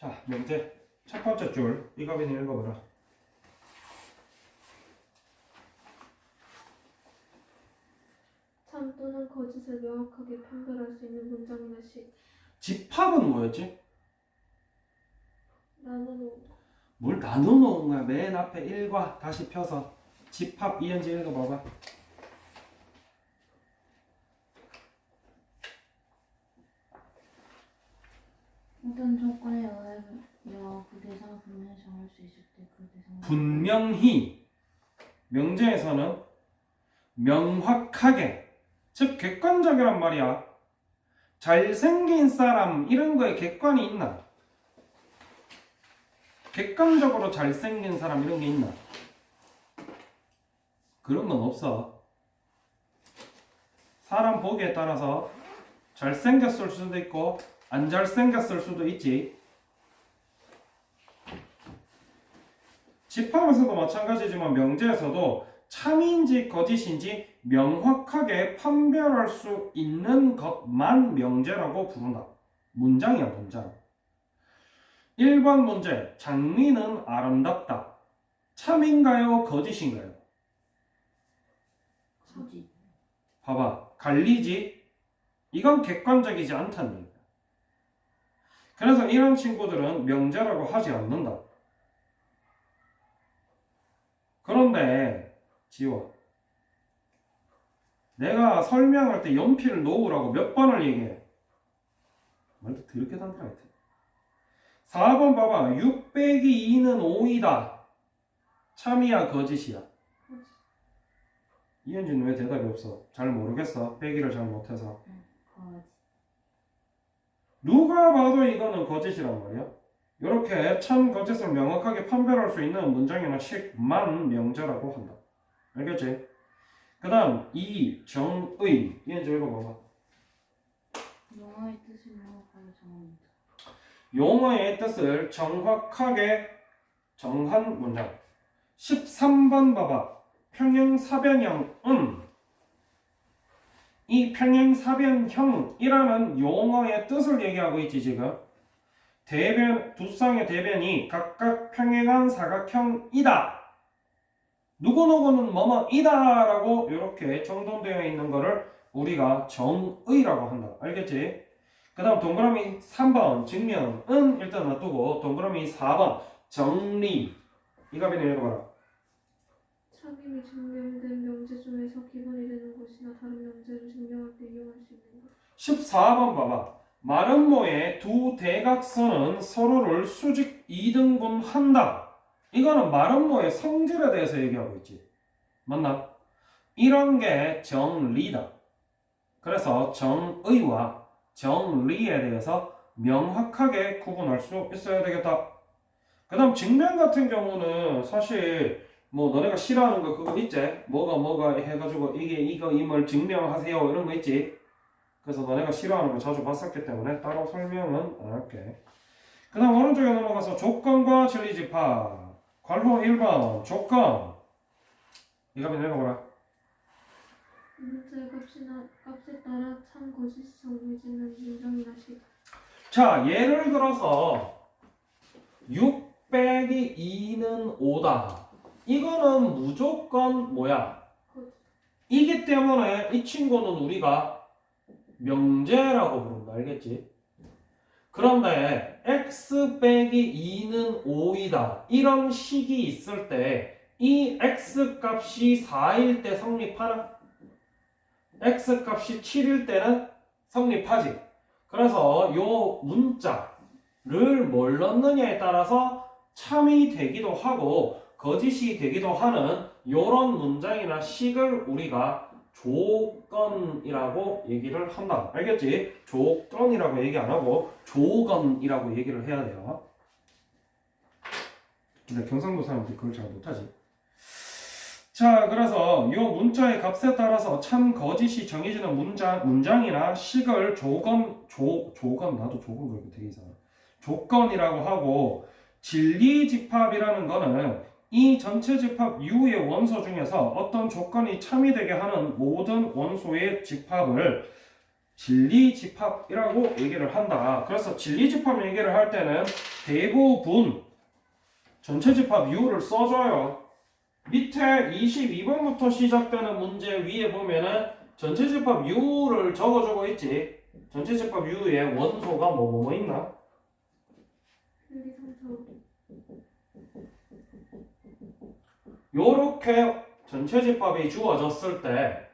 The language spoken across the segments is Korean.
자, 명제 첫 번째 줄 이가빈이 읽어보라. 참 또는 거짓을 명확하게 판별할 수 있는 문장이나 식. 집합은 뭐였지? 나누는 뭘 나눠놓은 거야. 맨 앞에 1과 다시 펴서 집합 이은지 읽어봐봐. 어떤 조건에 의하여 그 대상을 분명히 정할 수 있을 때 그 대상을 분명히 명제에서는 명확하게, 즉 객관적이란 말이야. 잘생긴 사람 이런 거에 객관이 있나? 객관적으로 잘생긴 사람 이런 게 있나? 그런 건 없어. 사람 보기에 따라서 잘생겼을 수도 있고 안 잘생겼을 수도 있지. 집합에서도 마찬가지지만 명제에서도 참인지 거짓인지 명확하게 판별할 수 있는 것만 명제라고 부른다. 문장이야, 문장. 1번 문제. 장미는 아름답다. 참인가요? 거짓인가요? 거짓. 봐봐. 갈리지? 이건 객관적이지 않다는 얘기야. 그래서 이런 친구들은 명제라고 하지 않는다. 그런데 지워. 내가 설명할 때 연필을 놓으라고 몇 번을 얘기해. 말도 더럽게 단다 하여튼. 4번 봐봐. 6 빼기 2는 5이다. 참이야 거짓이야? 이현진은 왜 대답이 없어? 잘 모르겠어. 빼기를 잘 못해서. 거짓. 누가 봐도 이거는 거짓이란 말이야. 이렇게 참 거짓을 명확하게 판별할 수 있는 문장이나 식만 명제라고 한다. 알겠지? 그 다음 이정의. 이현진 읽어봐봐. 용어의 뜻을 명확하게 정합니다. 용어의 뜻을 정확하게 정한 문장. 13번 봐봐. 평행사변형은 이 평행사변형이라는 용어의 뜻을 얘기하고 있지 지금. 대변, 두 쌍의 대변이 각각 평행한 사각형이다. 누구누구는 뭐뭐이다 라고 이렇게 정돈되어 있는 거를 우리가 정의라고 한다. 알겠지? 그 다음 동그라미 3번 증명은 일단 놔두고 동그라미 4번 정리. 이가빈이 읽어봐라. 참임이 증명된 명제 중에서 기본이 되는 것이나 다른 명제를 증명할 때 이용할 수 있는 것. 14번 봐봐. 마름모의 두 대각선은 서로를 수직 2등분한다. 이거는 마름모의 성질에 대해서 얘기하고 있지. 맞나? 이런 게 정리다. 그래서 정의와 정리에 대해서 명확하게 구분할 수 있어야 되겠다. 그 다음 증명 같은 경우는 사실 뭐 너네가 싫어하는 거 그거 있지? 뭐가 해가지고 이게 임을 증명하세요 이런 거 있지? 그래서 너네가 싫어하는 거 자주 봤었기 때문에 따로 설명은 안 할게. 그 다음 오른쪽에 넘어가서 조건과 진리집합. 괄호 1번 조건. 이거 한번 읽어보라. 문자의 값에 따라 참 거짓이 정해지는 문장이나 식. 자, 예를 들어서 6 빼기 2는 5다. 이거는 무조건 뭐야? 거짓. 이기 때문에 이 친구는 우리가 명제라고 부른다. 알겠지? 그런데 x 빼기 2는 5이다. 이런 식이 있을 때 이 x 값이 4일 때 성립하나? x 값이 7일 때는 성립하지. 그래서 요 문자를 뭘 넣느냐에 따라서 참이 되기도 하고 거짓이 되기도 하는 요런 문장이나 식을 우리가 조건이라고 얘기를 한다. 알겠지? 조건이라고 얘기 안 하고 조건이라고 얘기를 해야 돼요. 근데 경상도 사람들이 그걸 잘 못하지. 자, 그래서 이 문자의 값에 따라서 참 거짓이 정해지는 문장이나 식을 조건 나도 조건 그렇게 되게 이상해. 조건이라고 하고 진리집합이라는 거는 이 전체 집합 U의 원소 중에서 어떤 조건이 참이 되게 하는 모든 원소의 집합을 진리집합이라고 얘기를 한다. 그래서 진리집합 얘기를 할 때는 대부분 전체집합 U를 써줘요. 밑에 22번부터 시작되는 문제 위에 보면은 전체집합 U를 적어주고 있지. 전체집합 U의 원소가 뭐 있나? 1, 2, 3, 4, 5. 요렇게 전체집합이 주어졌을 때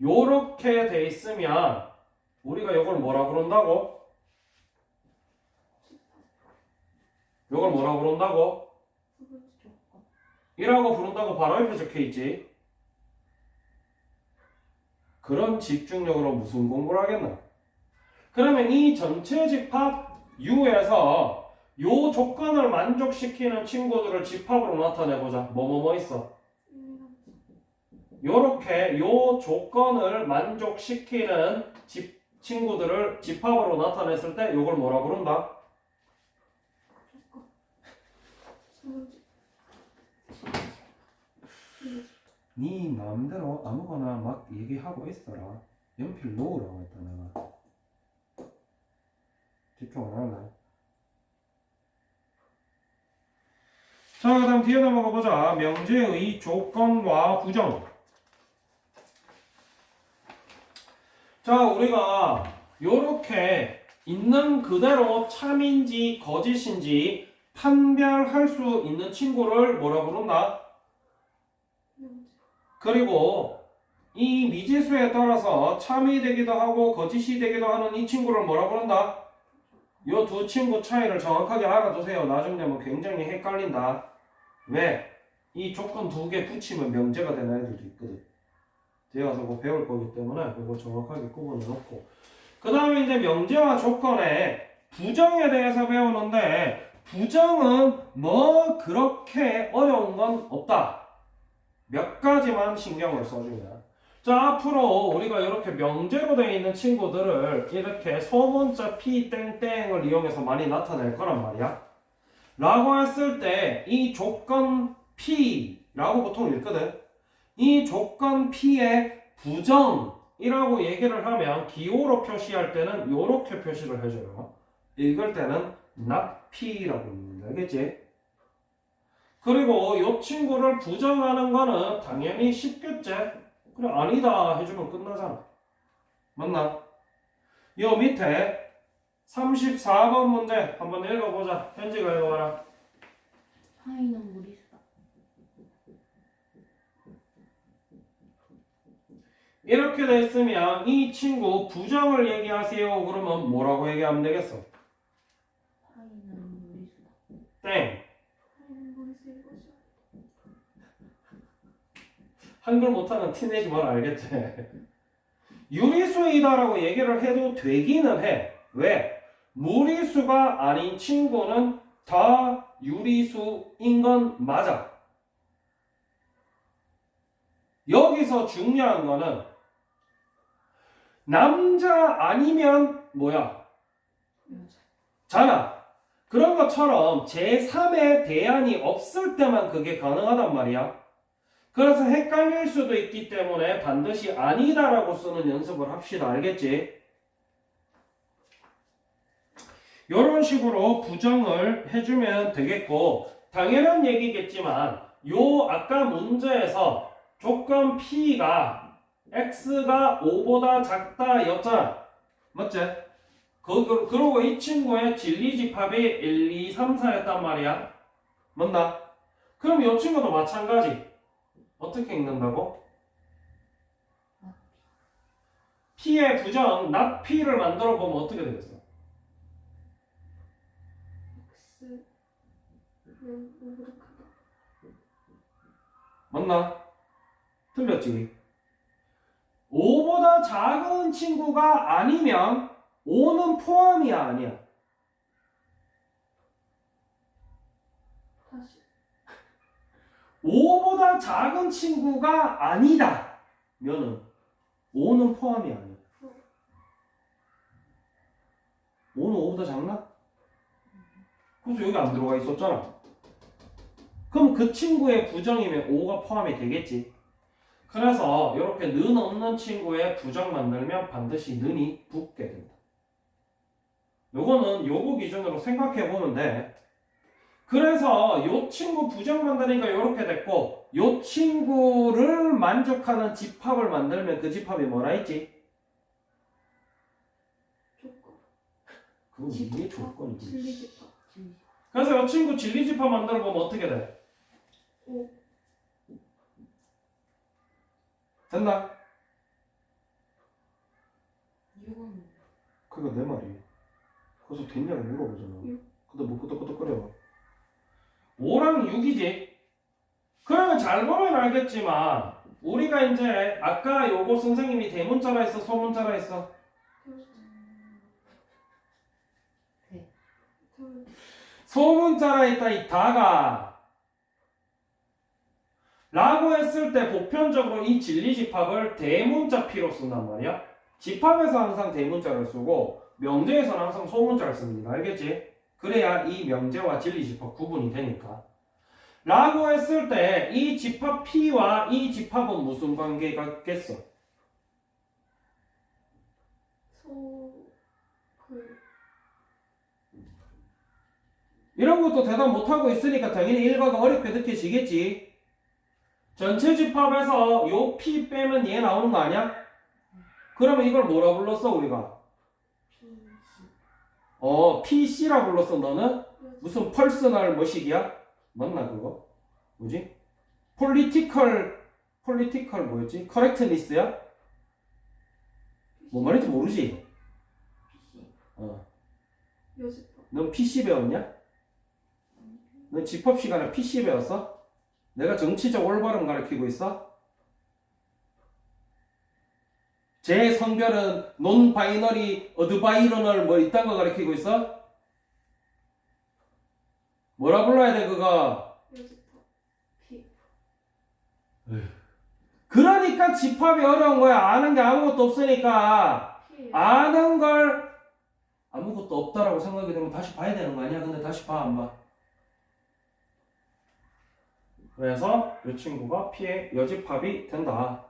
요렇게 돼 있으면 우리가 요걸 뭐라 그런다고? 요걸 뭐라 그런다고? 두 번째. 조건. 이라고 부른다고 바로 옆에 적혀 있지. 그런 집중력으로 무슨 공부를 하겠나? 그러면 이 전체 집합 U에서 요 조건을 만족시키는 친구들을 집합으로 나타내보자. 뭐 있어? 1, 2, 3, 4. 요렇게 요 조건을 만족시키는 친구들을 집합으로 나타냈을 때 요걸 뭐라 부른다? 조건. 두 번째. 네 마음대로 아무거나 막 얘기하고 있어라. 연필 놓으라고 했다 내가. 집중 안 할래? 자, 그 다음 뒤에 넘어가 보자. 명제의 조건과 부정. 자, 우리가 요렇게 있는 그대로 참인지 거짓인지 판별할 수 있는 친구를 뭐라 부른다? 명제. 그리고 이 미지수에 따라서 참이 되기도 하고 거짓이 되기도 하는 이 친구를 뭐라 부른다? 요 두 친구 차이를 정확하게 알아두세요. 나중 되면 굉장히 헷갈린다. 왜? 이 조건 두 개 붙이면 명제가 되는 애들도 있거든. 뒤에 가서 뭐 배울 거기 때문에 이거 정확하게 구분해 놓고, 그 다음에 이제 명제와 조건의 부정에 대해서 배우는데, 부정은 뭐 그렇게 어려운 건 없다. 몇 가지만 신경을 써주면. 자, 앞으로 우리가 이렇게 명제로 되어 있는 친구들을 이렇게 소문자 P 땡땡을 이용해서 많이 나타낼 거란 말이야. 라고 했을 때 이 조건 P라고 보통 읽거든. 이 조건 P의 부정이라고 얘기를 하면 기호로 표시할 때는 이렇게 표시를 해줘요. 읽을 때는 not P라고 읽는다. 알겠지? 그리고 이 친구를 부정하는 거는 당연히 쉽겠지? 그래 아니다 해주면 끝나잖아. 맞나? 요 밑에 34번 문제 한번 읽어보자. 현지가 읽어봐라. 파이는 무리수다. 이렇게 됐으면 이 친구 부정을 얘기하세요. 그러면 뭐라고 얘기하면 되겠어? 파이는 무리수다. 땡. 모르겠는 것이야. 한글 못하는 티내지 말 알겠지? 유리수이다라고 얘기를 해도 되기는 해. 왜? 무리수가 아닌 친구는 다 유리수인 건 맞아. 여기서 중요한 거는 남자 아니면 뭐야? 여자. 자나. 그런 것처럼 제3의 대안이 없을 때만 그게 가능하단 말이야. 그래서 헷갈릴 수도 있기 때문에 반드시 아니다라고 쓰는 연습을 합시다. 알겠지? 이런 식으로 부정을 해주면 되겠고, 당연한 얘기겠지만 요 아까 문제에서 조건 P가 X가 5보다 작다 였잖아. 맞지? 그러고 이 친구의 진리집합이 1, 2, 3, 4였단 말이야. 맞나? 그럼 이 친구도 마찬가지. 어떻게 읽는다고? P의 부정, not P를 만들어 보면 어떻게 되겠어? X. 5보다 크다. 맞나? 틀렸지? 5보다 작은 친구가 아니면 5는 포함이야 아니야? 다시. 5보다 작은 친구가 아니다 면은 5는 포함이 아니야. 5는 5보다 작나? 그래서 여기 안 들어가 있었잖아. 그럼 그 친구의 부정이면 5가 포함이 되겠지. 그래서 이렇게 는 없는 친구의 부정 만들면 반드시 는이 붙게 된다. 요거는 요거 기준으로 생각해 보면 돼. 그래서 요 친구 부정 만드니까 이렇게 됐고, 요 친구를 만족하는 집합을 만들면 그 집합이 뭐라 했지? 조건. 그건 이게 조건이지. 진리집합. 그래서 요 친구 진리 집합 만들어 보면 어떻게 돼? 오. 됐나? 6은 그거 내 말이. 그래서 됐냐고 물어보잖아. 근데 뭐 끄덕끄덕거려. 5랑 6이지. 그러면 잘 보면 알겠지만 우리가 이제 아까 요거 선생님이 대문자라 했어, 소문자라 했어? 소문자라 했다 이 다가 라고 했을 때 보편적으로 이 진리 집합을 대문자 P로 쓴단 말이야. 집합에서 항상 대문자를 쓰고 명제에서는 항상 소문자를 씁니다. 알겠지? 그래야 이 명제와 진리 집합 구분이 되니까. 라고 했을 때 이 집합 P와 이 집합은 무슨 관계가 있겠어? 이런 것도 대답 못하고 있으니까 당연히 일과가 어렵게 느껴지겠지. 전체 집합에서 요 P 빼면 얘 나오는 거 아니야? 그러면 이걸 뭐라 불렀어 우리가? PC라 불렀어. 너는? 무슨 퍼스널 뭐식이야? 맞나 그거? 뭐지? 폴리티컬 뭐였지? 커렉트니스야? 뭐 말인지 모르지? 여집합. 넌 PC 배웠냐? 넌 집합 시간에 PC 배웠어? 내가 정치적 올바름 가르치고 있어? 제 성별은 논 바이너리 어드바이러널 뭐 이딴 거 가르치고 있어? 뭐라 불러야 돼 그거? 여집합. P. 그러니까 집합이 어려운 거야. 아는 게 아무것도 없으니까. P. 아는 걸 아무것도 없다라고 생각이 되면 다시 봐야 되는 거 아니야? 근데 다시 봐, 안 봐? 그래서 이 친구가 P의 여집합이 된다.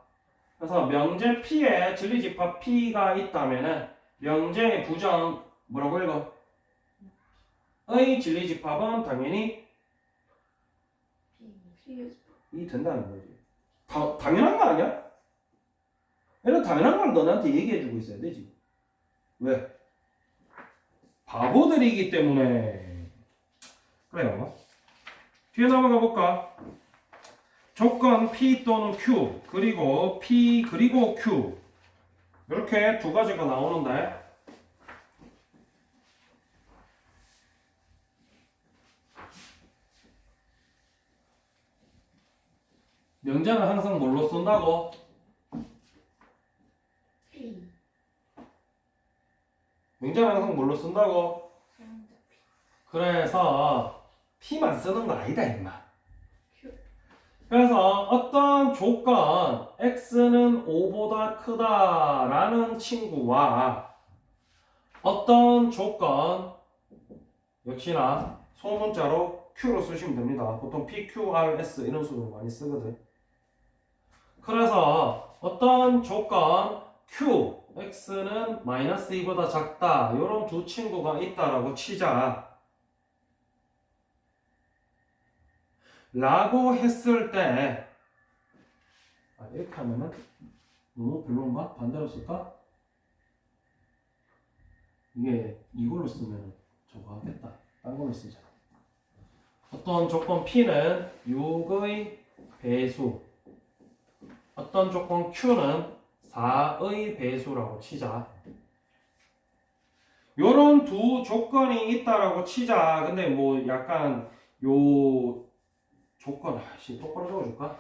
그래서 명제 P에 진리집합 P가 있다면은 명제의 부정 뭐라고 읽어? 의 진리집합은 당연히 P 여집합. 이 된다는 거지. 당연한 거 아니야? 이런 당연한 걸 너네한테 얘기해주고 있어야 되지. 왜? 바보들이기 때문에. 그래요. 뒤에 넘어가 볼까? 조건 P 또는 Q 그리고 P 그리고 Q 이렇게 두 가지가 나오는데 명제는 항상 뭘로 쓴다고? P 명제는 항상 뭘로 쓴다고? 그래서 P만 쓰는 거 아니다 임마. 그래서 어떤 조건 x는 5보다 크다라는 친구와 어떤 조건 역시나 소문자로 q로 쓰시면 됩니다. 보통 p, q, r, s 이런 식으로 많이 쓰거든. 그래서 어떤 조건 q, x는 마이너스 2보다 작다 이런 두 친구가 있다라고 치자. 라고 했을 때 이렇게 하면은 너무 별론가? 반대로 쓸까? 이게 이걸로 쓰면 저거 하겠다. 딴 걸로 쓰자. 어떤 조건 P는 6의 배수 어떤 조건 Q는 4의 배수라고 치자. 요런 두 조건이 있다라고 치자. 근데 뭐 약간 요 조건, 똑바로 적어줄까?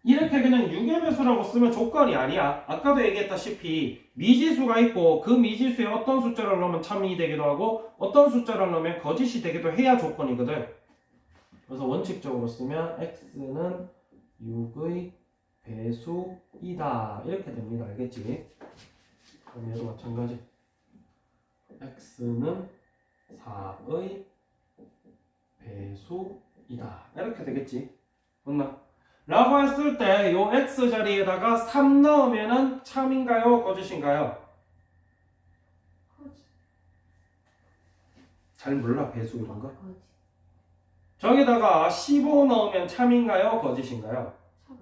이렇게 그냥 6의 배수라고 쓰면 조건이 아니야. 아까도 얘기했다시피 미지수가 있고 그 미지수에 어떤 숫자를 넣으면 참이 되기도 하고 어떤 숫자를 넣으면 거짓이 되기도 해야 조건이거든. 그래서 원칙적으로 쓰면 x는 6의 배수이다. 이렇게 됩니다. 알겠지? 그럼 얘도 마찬가지. x는 4의 배수이다. 이렇게 되겠지. 맞나? 라고 했을 때 요 x 자리에다가 3 넣으면은 참인가요? 거짓인가요? 거짓. 잘 몰라 배수 이런 거. 거짓. 저기다가 15 넣으면 참인가요? 거짓인가요? 참.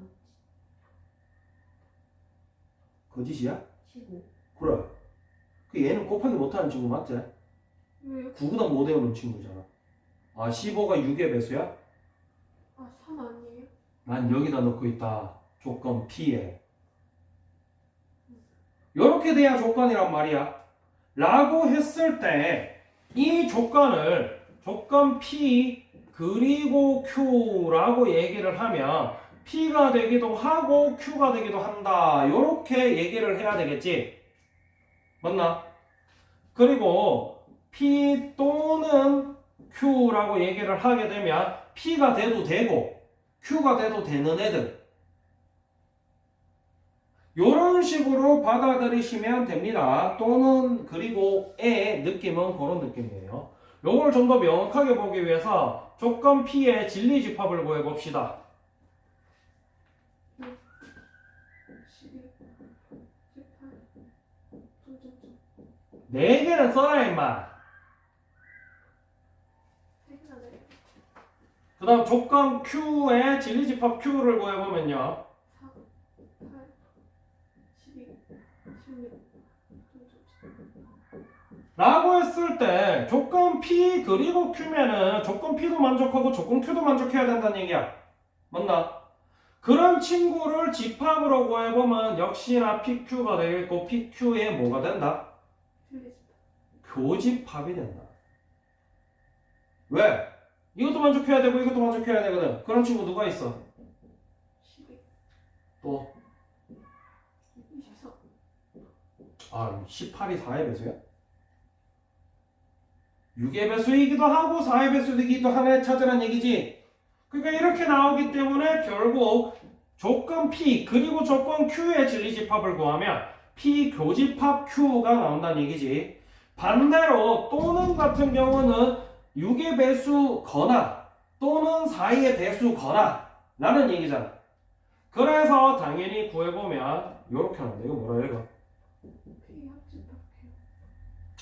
거짓이야? 15. 그래. 그 얘는 곱하기 못하는 친구 맞지? 왜요? 9보다 못 외우는 친구잖아. 아 15가 6의 배수야? 아, 3 아니에요? 난 여기다 넣고 있다. 조건 P에. 요렇게 돼야 조건이란 말이야. 라고 했을 때 이 조건을 조건 P 그리고 Q라고 얘기를 하면 P가 되기도 하고 Q가 되기도 한다. 요렇게 얘기를 해야 되겠지. 맞나? 그리고 P 또는 Q라고 얘기를 하게 되면 P가 돼도 되고 Q가 돼도 되는 애들 요런 식으로 받아들이시면 됩니다. 또는 그리고 의 느낌은 그런 느낌이에요. 요걸 좀 더 명확하게 보기 위해서 조건 P의 진리집합을 구해봅시다. 12, 18, 점점점. 4개는 써라 임마. 3개나 내려. 그 다음 조건 Q의 진리집합 Q를 구해보면요. 4, 8, 12, 16, 점점점. 라고 했을 때 조건 P 그리고 Q면은 조건 P도 만족하고 조건 Q도 만족해야 된다는 얘기야. 맞나? 그런 친구를 집합으로 구해보면 역시나 PQ가 되겠고 PQ에 뭐가 된다? 틀리지. 교집합이 된다. 왜? 이것도 만족해야 되고 이것도 만족해야 되거든. 그런 친구 누가 있어? 12, 또 24. 18이 4의 배수야? 6의 배수이기도 하고 4의 배수이기도 하는 찾으란 얘기지. 그러니까 이렇게 나오기 때문에 결국 조건 P 그리고 조건 Q의 진리집합을 구하면 P 교집합 Q가 나온다는 얘기지. 반대로 또는 같은 경우는 6의 배수거나 또는 4의 배수거나 라는 얘기잖아. 그래서 당연히 구해보면 이렇게 하는데 이거 뭐라 이거? P 합집합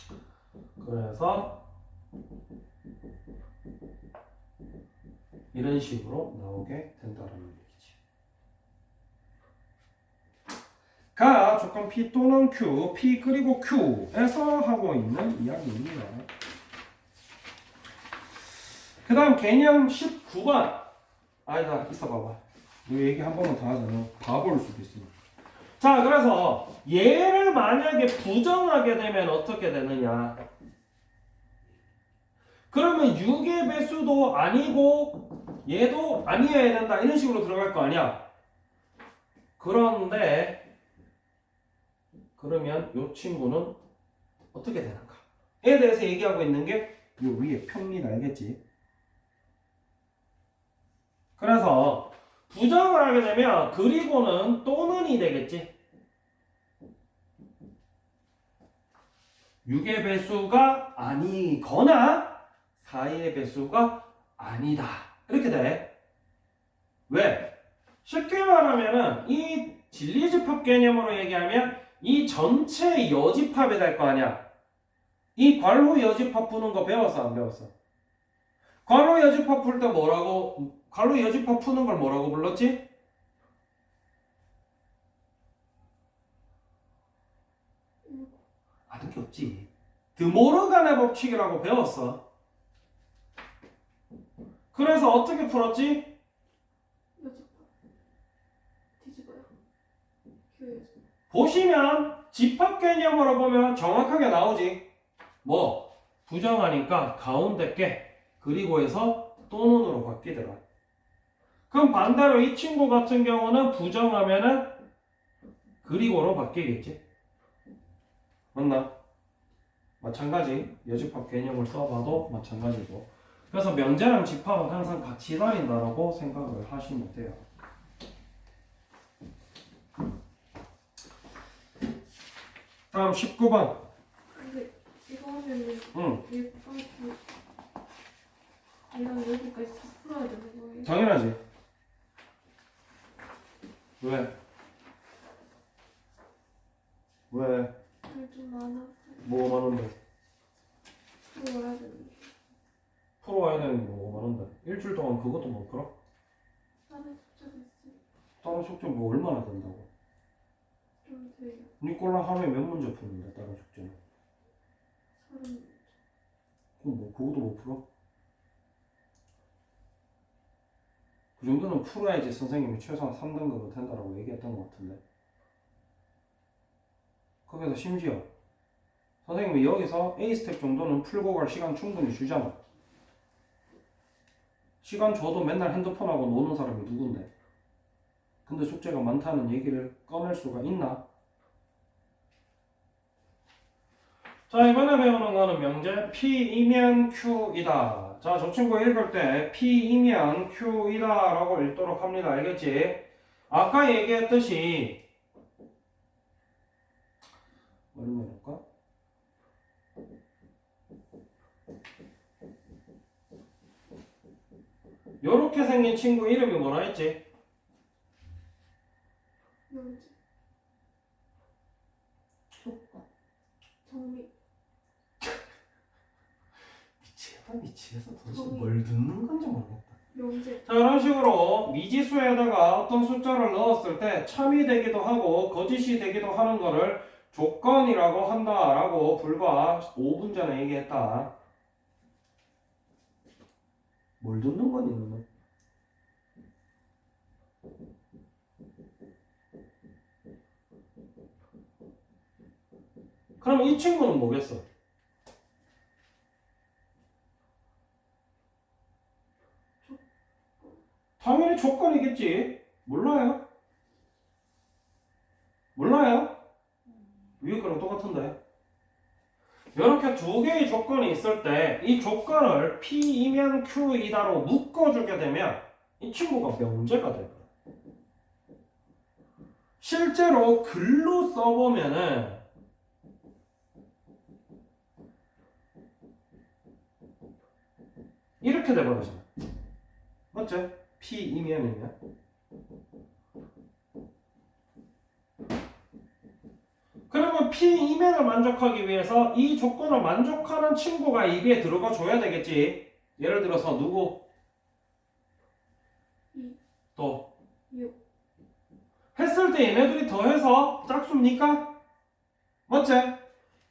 Q. 그래서 이런 식으로 나오게 된다는 얘기지. 가 조건 P 또는 Q, P 그리고 Q에서 하고 있는 이야기입니다. 그 다음 개념 19번. 아니다, 있어 봐봐. 이 얘기 한 번만 더 하자면 바보일 수도 있으니까. 자, 그래서 얘를 만약에 부정하게 되면 어떻게 되느냐. 그러면 6의 배수도 아니고 얘도 아니어야 된다. 이런 식으로 들어갈 거 아니야. 그런데 그러면 이 친구는 어떻게 되는가? 에 대해서 얘기하고 있는 게 요 위에 평리 알겠지? 그래서 부정을 하게 되면 그리고는 또는이 되겠지. 6의 배수가 아니거나 4의 배수가 아니다. 이렇게 돼. 왜? 쉽게 말하면은 이 진리집합 개념으로 얘기하면 이 전체 여집합이 될 거 아니야. 이 괄호 여집합 푸는 거 배웠어 안 배웠어? 괄호 여집합 풀 때 뭐라고 괄호 여집합 푸는 걸 뭐라고 불렀지? 아는 게 없지. 드모르간의 법칙이라고 배웠어. 그래서 어떻게 풀었지? 여집합. 뒤집어요. Q 여집합. 보시면 집합 개념으로 보면 정확하게 나오지. 뭐 부정하니까 가운데 게 그리고 해서 또는으로 바뀌더라. 그럼 반대로 이 친구 같은 경우는 부정하면은 그리고로 바뀌겠지. 맞나? 마찬가지 여집합 개념을 써봐도 마찬가지고. 그래서 명제랑 집합은 항상 같이 다닌다라고 생각을 하시면 돼요. 다음 19번. 근데 이거 하면은 응, 얘까지 얘랑 여기까지 다 풀어야 되는 거예요? 당연하지. 왜? 왜? 좀 많아서 뭐가 많은데? 풀어야 되는데. 풀어와야 되는 게 뭐가 많은데? 일주일 동안 그것도 못 풀어? 다른 숫자가 있어요. 다른 숙제 뭐 얼마나 된다고? 좀 돼요. 니꼴랑 하루에 몇 문제 푸는데 다른 숙제는? 30. 그럼 뭐 그것도 못 풀어? 그 정도는 풀어야지 선생님이 최소한 3등급은 된다라고 얘기했던 것 같은데. 거기서 심지어 선생님이 여기서 A스텝 정도는 풀고 갈 시간 충분히 주잖아. 시간 줘도 맨날 핸드폰하고 노는 사람이 누군데? 근데 숙제가 많다는 얘기를 꺼낼 수가 있나? 자, 이번에 배우는 거는 명제 P이면 Q이다. 자, 저 친구 읽을 때 P이면 Q이다 라고 읽도록 합니다. 알겠지? 아까 얘기했듯이 뭘로 해볼까? 요렇게 생긴 친구 이름이 뭐라 했지? 명제. 조건. 정리. 미치겠어. 도대체 뭘 듣는 건지 모르겠다. 명제. 자, 이런 식으로 미지수에다가 어떤 숫자를 넣었을 때 참이 되기도 하고 거짓이 되기도 하는 거를 조건이라고 한다라고 불과 5분 전에 얘기했다. 뭘 듣는 거니 너는? 그럼 이 친구는 뭐겠어? 당연히 조건이겠지. 몰라요? 몰라요? 위에 거랑 똑같은데. 이렇게 두 개의 조건이 있을 때 이 조건을 P이면 Q이다로 묶어주게 되면 이 친구가 명제가 돼요. 실제로 글로 써보면은 이렇게 돼버리잖아. 맞지? P이면이면. 그러면 P이면을 만족하기 위해서 이 조건을 만족하는 친구가 입에 들어가 줘야 되겠지. 예를 들어서 누구? 또 6. 했을 때 얘네들이 더해서 짝수입니까? 맞지?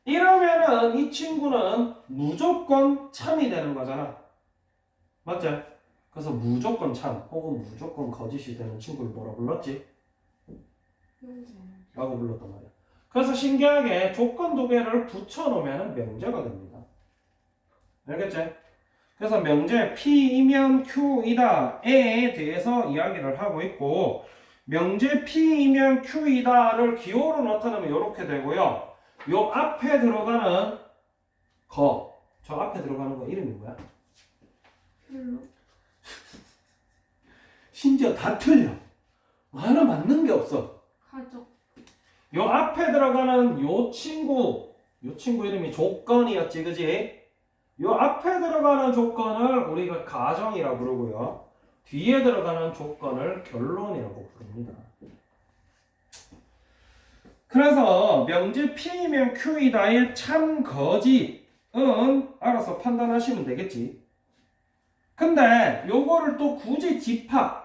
이러면은 이 친구는 무조건 참이 되는 거잖아. 맞지? 그래서 무조건 참 혹은 무조건 거짓이 되는 친구를 뭐라 불렀지? 명제. 라고 불렀단 말이야. 그래서 신기하게 조건 두 개를 붙여놓으면 명제가 됩니다. 알겠지? 그래서 명제 P이면 Q이다에 대해서 이야기를 하고 있고, 명제 P이면 Q이다를 기호로 나타내면 이렇게 되고요. 요 앞에 들어가는 저 앞에 들어가는 거 이름이 뭐야? 별로. 심지어 다 틀려. 하나 맞는 게 없어. 가적. 요 앞에 들어가는 요 친구 이름이 조건이었지, 그지? 요 앞에 들어가는 조건을 우리가 가정이라고 부르고요. 뒤에 들어가는 조건을 결론이라고 부릅니다. 그래서 명제 P이면 Q이다의 참 거짓은 알아서 판단하시면 되겠지. 근데 요거를 또 굳이 집합,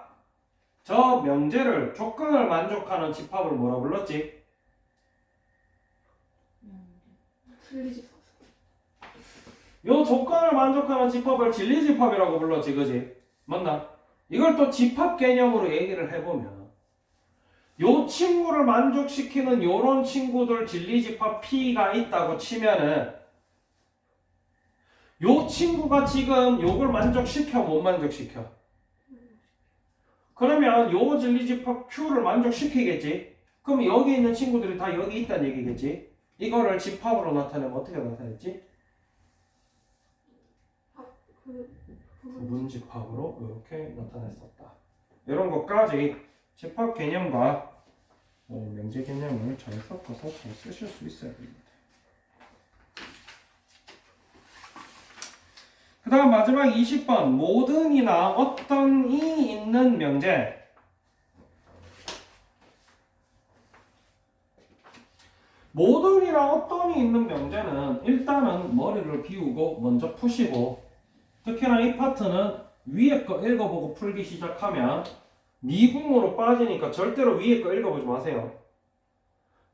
저 명제를 조건을 만족하는 집합을 뭐라 불렀지? 진리집합. 요 조건을 만족하는 집합을 진리집합이라고 불렀지, 그지? 맞나? 이걸 또 집합 개념으로 얘기를 해보면 요 친구를 만족시키는 요런 친구들 진리집합 P가 있다고 치면은 요 친구가 지금 요걸 만족시켜 못 만족시켜? 그러면 요 진리집합 Q를 만족시키겠지? 그럼 여기 있는 친구들이 다 여기 있다는 얘기겠지? 이거를 집합으로 나타내면 어떻게 나타냈지? 부분 집합으로 이렇게 나타냈었다. 이런 것까지 집합 개념과 명제 개념을 잘 섞어서 잘 쓰실 수 있어야 됩니다. 그 다음 마지막 20번 모든이나 어떤이 있는 명제. 문제가 어떤이 있는 명제는 일단은 머리를 비우고 먼저 푸시고, 특히나 이 파트는 위에 거 읽어보고 풀기 시작하면 미궁으로 빠지니까 절대로 위에 거 읽어보지 마세요.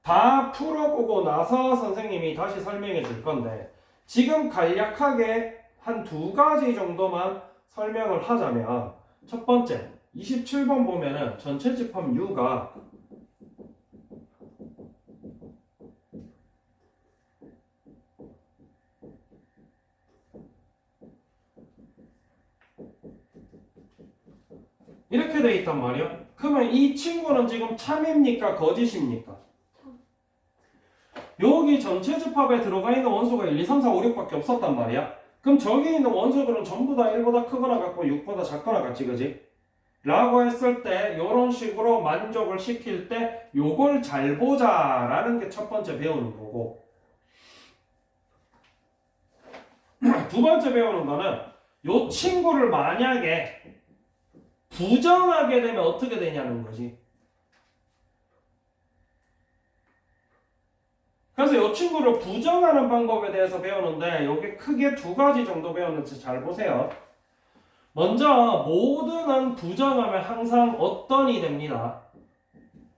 다 풀어보고 나서 선생님이 다시 설명해 줄 건데, 지금 간략하게 한 두 가지 정도만 설명을 하자면, 첫 번째 27번 보면은 전체 집합 U가 이렇게 돼 있단 말이야. 그러면 이 친구는 지금 참입니까 거짓입니까? 여기 전체 집합에 들어가 있는 원소가 1, 2, 3, 4, 5, 6밖에 없었단 말이야. 그럼 저기 있는 원소들은 전부 다 1보다 크거나 같고 6보다 작거나 같지, 그지? 라고 했을 때 요런 식으로 만족을 시킬 때 요걸 잘 보자라는 게 첫 번째 배우는 거고, 두 번째 배우는 거는 요 친구를 만약에 부정하게 되면 어떻게 되냐는 거지. 그래서 이 친구를 부정하는 방법에 대해서 배우는데, 여기 크게 두 가지 정도 배웠는지 잘 보세요. 먼저 모든은 부정하면 항상 어떤이 됩니다.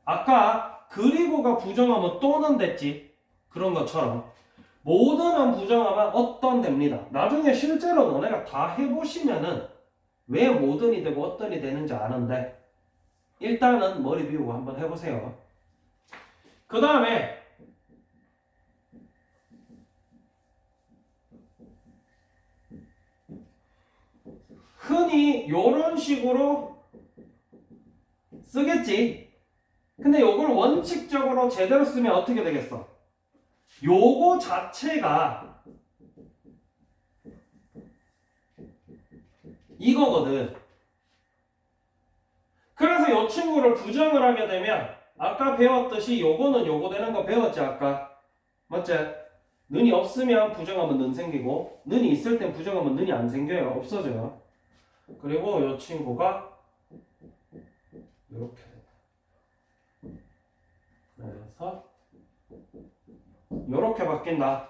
아까 그리고가 부정하면 또는 됐지. 그런 것처럼 모든은 부정하면 어떤 됩니다. 나중에 실제로 너네가 다 해보시면은 왜 모든이 되고 어떤이 되는지 아는데, 일단은 머리 비우고 한번 해보세요. 그 다음에 흔히 이런 식으로 쓰겠지. 근데 이걸 원칙적으로 제대로 쓰면 어떻게 되겠어? 요거 자체가 이거거든. 그래서 이 친구를 부정을 하게 되면 아까 배웠듯이 요거는 요거 되는 거 배웠지 아까? 맞지? 는이 없으면 부정하면 는 생기고, 는이 있을 땐 부정하면 는이 안 생겨요. 없어져요. 그리고 이 친구가 이렇게 됩니다. 그래서 이렇게 바뀐다.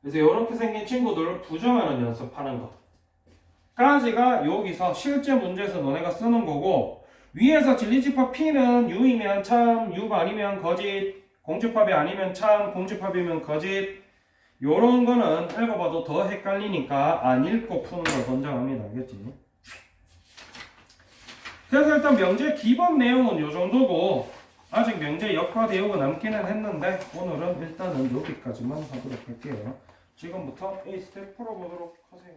그래서 이렇게 생긴 친구들 부정하는 연습하는 거 까지가 여기서 실제 문제에서 너네가 쓰는 거고, 위에서 진리집합 P는 U이면 참, U가 아니면 거짓, 공집합이 아니면 참, 공집합이면 거짓, 요런 거는 읽어봐도 더 헷갈리니까 안 읽고 푸는 걸 권장합니다. 알겠지? 그래서 일단 명제 기본 내용은 요 정도고, 아직 명제 역과 대우가 남기는 했는데 오늘은 일단은 여기까지만 하도록 할게요. 지금부터 A 스텝 풀어보도록 하세요.